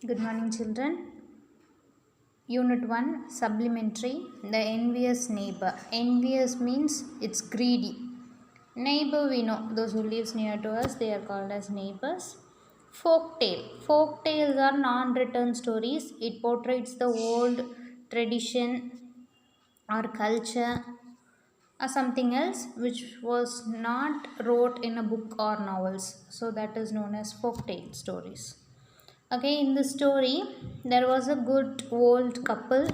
Good morning, children. Unit 1 Supplementary. The envious neighbor. Envious means it's greedy. Neighbor, we know those who lives near to us, they are called as neighbors. Folk tale. Folk tales are non-written stories. It portrays the old tradition or culture or something else which was not wrote in a book or novels. So that is known as folk tale stories. Okay, in the story, there was a good old couple.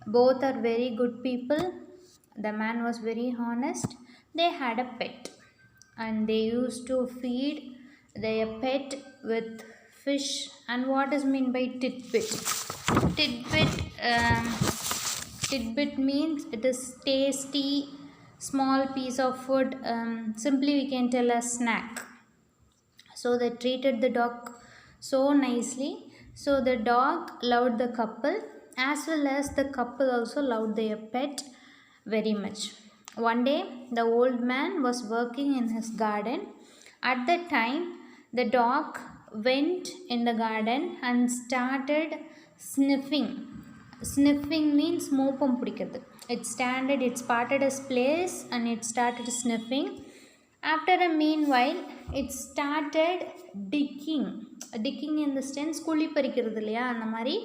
Both are very good people. The man was very honest. They had a pet and they used to feed their pet with fish. And what is meant by tidbit? Tidbit, tidbit means it is tasty, small piece of food. Simply, we can tell a snack. So they treated the dog so nicely. So the dog loved the couple as well as the couple also loved their pet very much. One day the old man was working in his garden. At that time the dog went in the garden and started sniffing. Sniffing means mopam pidikkirathu. It parted its place and it started sniffing. After a meanwhile, it started digging. Digging in the sense, kuli parikkirathu illaya andha mari.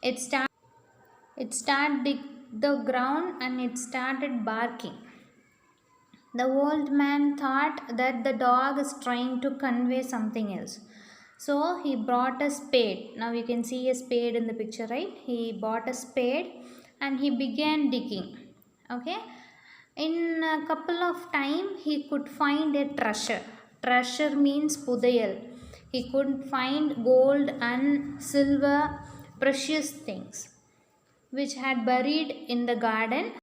It started dig the ground and it started barking. The old man thought that the dog is trying to convey something else. So he brought a spade. Now you can see a spade in the picture, right? He bought a spade and he began digging. Okay. In a couple of time he could find a treasure. Treasure means pudayal. He could find gold and silver, precious things which had buried in the garden.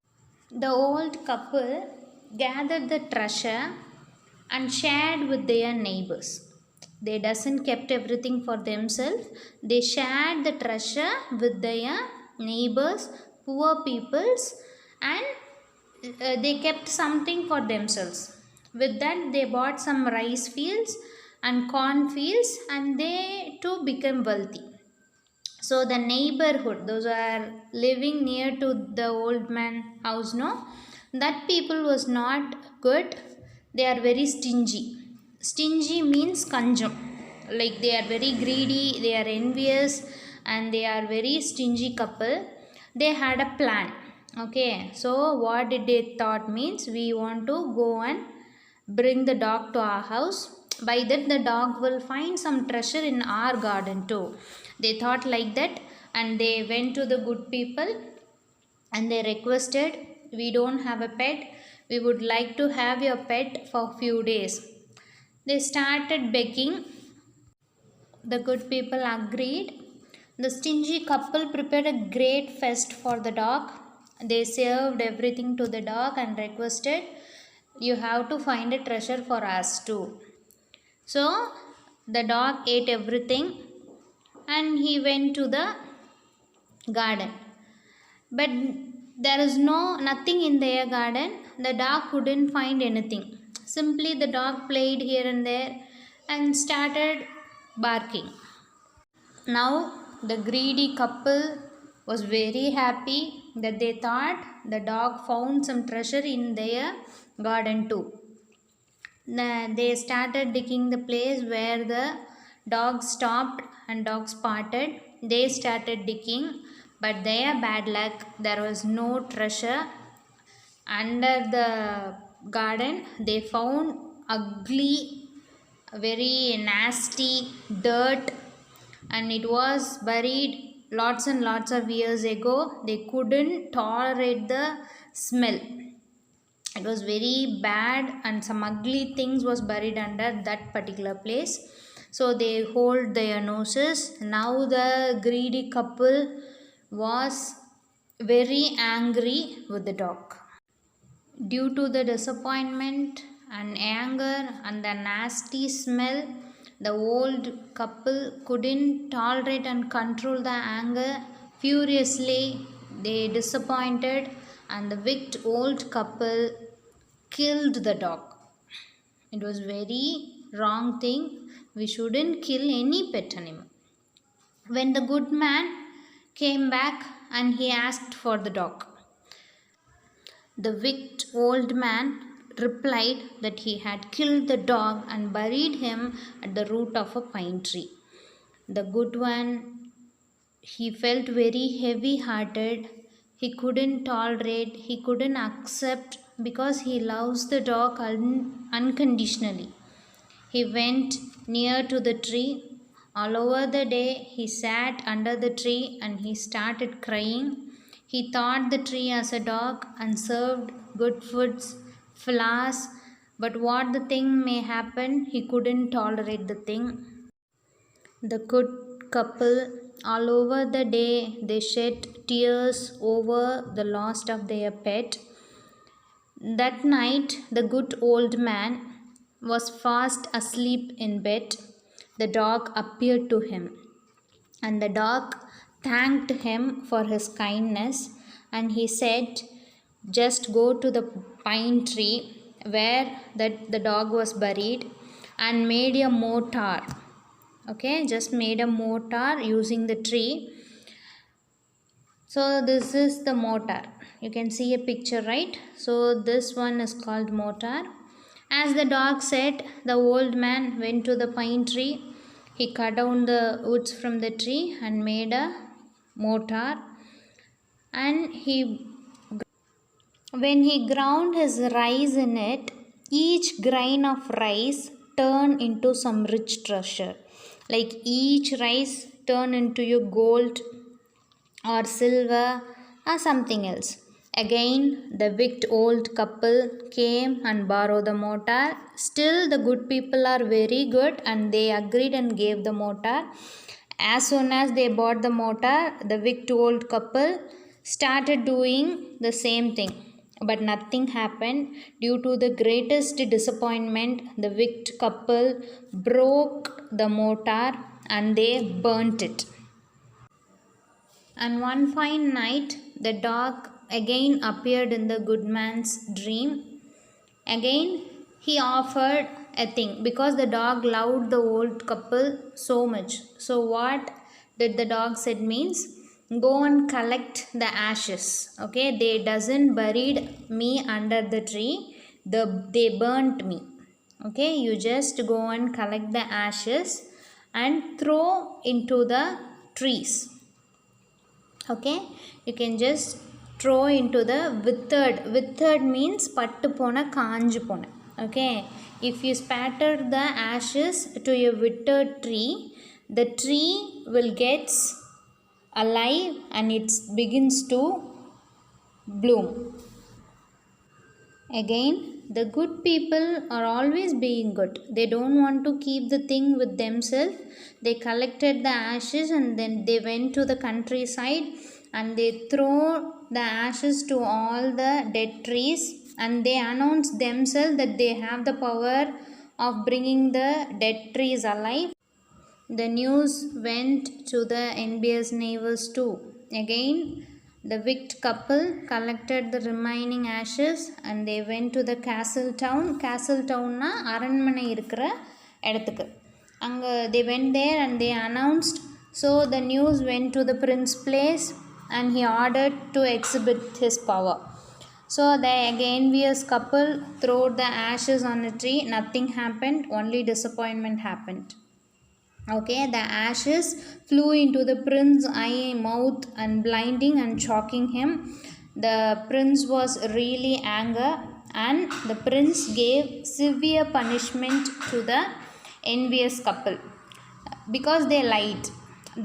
The old couple gathered the treasure and shared with their neighbors. They doesn't kept everything for themselves. They shared the treasure with their neighbors, poor peoples, and they kept something for themselves. With that they bought some rice fields and corn fields and they too became wealthy. So the neighborhood, those are living near to the old man house, no, that people was not good. They are very stingy. Stingy means kanjam, like they are very greedy, they are envious, and they are very stingy couple. They had a plan. Okay, so what did they thought means, we want to go and bring the dog to our house. By that the dog will find some treasure in our garden too. They thought like that and they went to the good people and they requested, we don't have a pet, we would like to have your pet for few days. They started begging. The good people agreed. The stingy couple prepared a great feast for the dog. They served everything to the dog and requested, you have to find a treasure for us too. So the dog ate everything and he went to the garden. But there is nothing in their garden. The dog couldn't find anything. Simply the dog played here and there and started barking. Now the greedy couple was very happy that they thought the dog found some treasure in their garden too. They started digging the place where the dog stopped and dogs parted. They started digging, but their bad luck, there was no treasure. Under the garden they found ugly, very nasty dirt, and it was buried lots and lots of years ago. They couldn't tolerate the smell. It was very bad and some ugly things was buried under that particular place. So they hold their noses. Now the greedy couple was very angry with the dog. Due to the disappointment and anger and the nasty smell, the old couple couldn't tolerate and control the anger. Furiously they disappointed and the wicked old couple killed the dog. It was very wrong thing. We shouldn't kill any pet animal. When the good man came back and he asked for the dog, the wicked old man replied that he had killed the dog and buried him at the root of a pine tree. The good one, he felt very heavy hearted. He couldn't tolerate, he couldn't accept because he loves the dog unconditionally. He went near to the tree. All over the day, he sat under the tree and he started crying. He thought the tree as a dog and served good foods, flowers, but what the thing may happen, he couldn't tolerate the thing. The good couple, all over the day, they shed tears over the loss of their pet. That night, the good old man was fast asleep in bed. The dog appeared to him, and the dog thanked him for his kindness. And he said, just go to the pine tree where the dog was buried and made a mortar. Okay, just made a mortar using the tree. So this is the mortar. You can see a picture, right? So this one is called mortar. As the dog said, the old man went to the pine tree. He cut down the woods from the tree and made a mortar. And when he ground his rice in it, each grain of rice turned into some rich treasure. Like each rice turned into your gold or silver or something else. Again, the wicked old couple came and borrowed the mortar. Still, the good people are very good and they agreed and gave the mortar. As soon as they bought the mortar, the wicked old couple started doing the same thing. But nothing happened. Due to the greatest disappointment, the wicked couple broke the mortar and they burnt it. And one fine night, the dog again appeared in the good man's dream. Again, he offered a thing because the dog loved the old couple so much. So, what did the dog said means? Go and collect the ashes. Okay, they doesn't buried me under the tree. They burnt me. Okay, you just go and collect the ashes and throw into the trees. Okay, you can just throw into the withered means pattu pona kaanju pona. Okay, if you spatter the ashes to a withered tree, the tree will get alive and it begins to bloom. Again, the good people are always being good. They don't want to keep the thing with themselves. They collected the ashes and then they went to the countryside and they throw the ashes to all the dead trees and they announced themselves that they have the power of bringing the dead trees alive. The news went to the envious neighbors too. Again, the wicked couple collected the remaining ashes and they went to the castle town. Castle town na அரண்மனை இருக்கிற இடத்துக்கு. அங்கே they went there and they announced. So the news went to the prince's place and he ordered to exhibit his power. So the envious couple threw the ashes on a tree. Nothing happened. Only disappointment happened. Okay, the ashes flew into the prince's eye, mouth and blinding and shocking him. The prince was really angry and the prince gave severe punishment to the envious couple because they lied.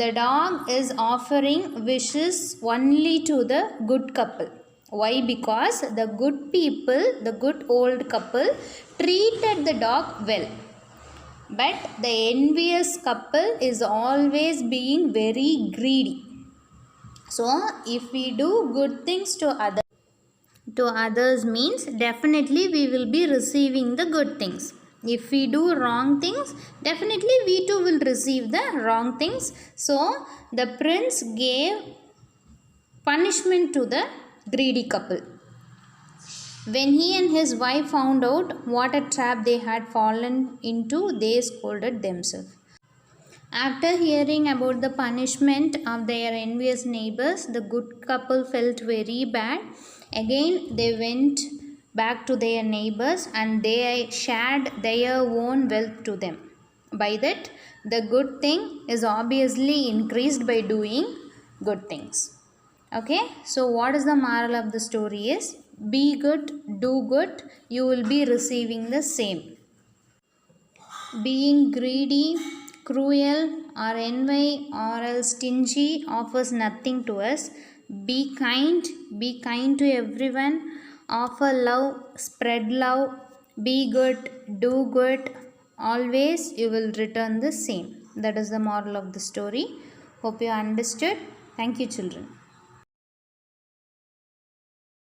The dog is offering wishes only to the good couple. Why? Because the good people, the good old couple treated the dog well. But the envious couple is always being very greedy. So, if we do good things to others means definitely we will be receiving the good things. If we do wrong things, definitely we too will receive the wrong things. So, the prince gave punishment to the greedy couple. When he and his wife found out what a trap they had fallen into, they scolded themselves. After hearing about the punishment of their envious neighbors, the good couple felt very bad. Again they went back to their neighbors and they shared their own wealth to them. By that, the good thing is obviously increased by doing good things. Okay, so what is the moral of the story is, be good, do good, you will be receiving the same. Being greedy, cruel, or envy, or else stingy offers nothing to us. Be kind to everyone, offer love, spread love, be good, do good. Always you will return the same. That is the moral of the story. Hope you understood. Thank you, children.